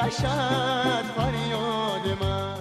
کشد فریاد من.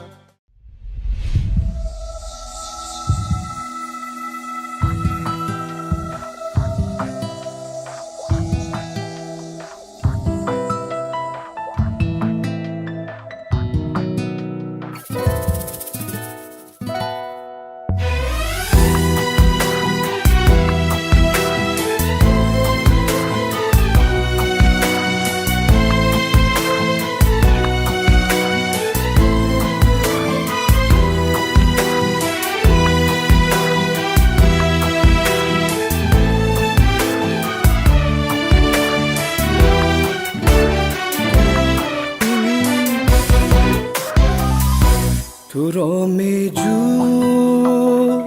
تو را می جویم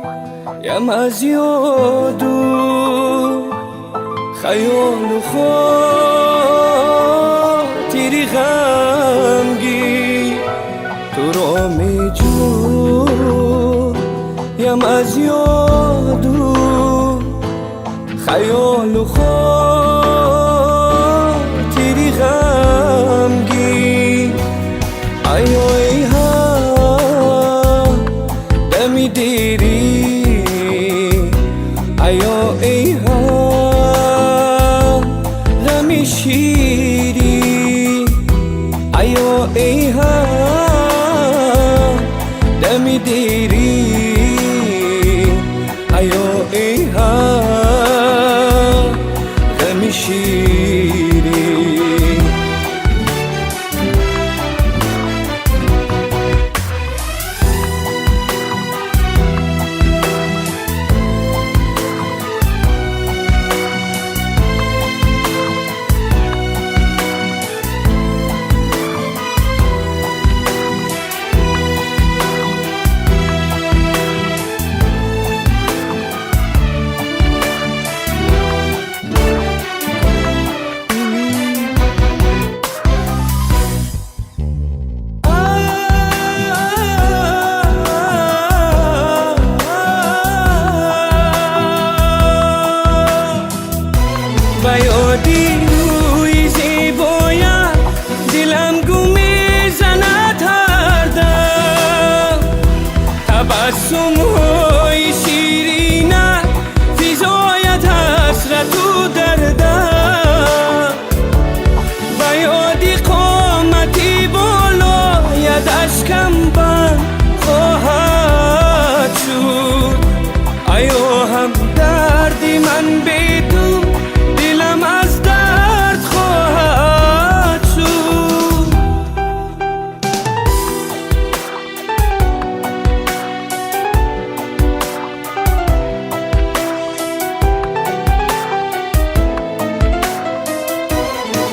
از یاد و خیال و خاطری غمگین. تو را می جویم از یاد و خیال و خاطری غمگین. ای دمی دیری ایا ای ها غمی شیری ایا ای ها دمی دیری ایا ای ها غمی شیری. و یادی روی زیبایم دلم گم میزند هر دم. تبسم های شیرینت فیزایت حسرت و دردم. و یادی قامتی بالایت اشکم بند خواهد شد. ایا هم دردی من بی تو دلم از درد خواهد شد.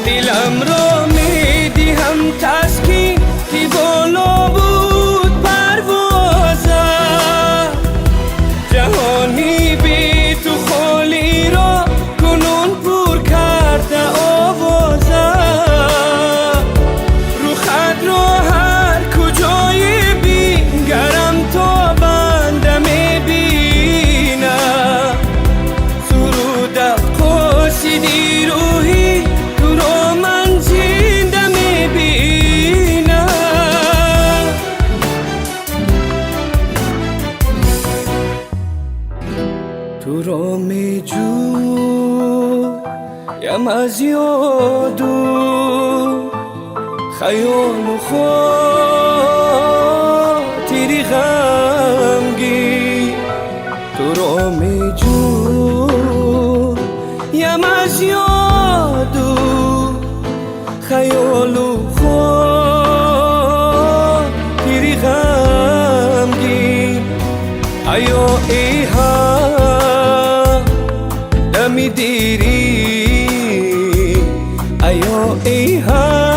دلم را میدهم تسکین که بالا بود پروازم. جهانی بی تو خالی را کنون پر کرده آوازم. رو خط را هر کجای بینگرم تا بنده میبینم. سرودت قاصدی روحی تو را من زنده میبینم. تو را می جویم از یاد و خیال و خاطری غمگین. تو را می جویم از یاد و خیال و خاطری غمگین. ایا ای ها دمی دیری ایا ای ها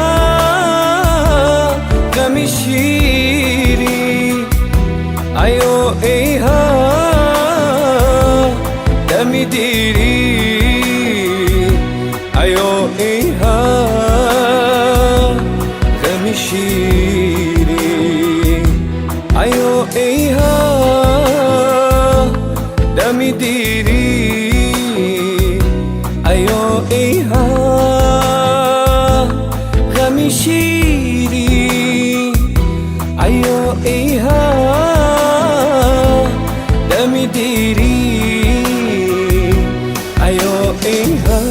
غمی شیری ایا ای ها دمی دیری ایا ای ها غمی شیری ایا ای ها دمی دیری ایا ای ها غمی شیری. ayo iha dami diri ayo iha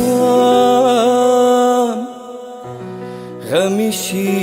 غمشي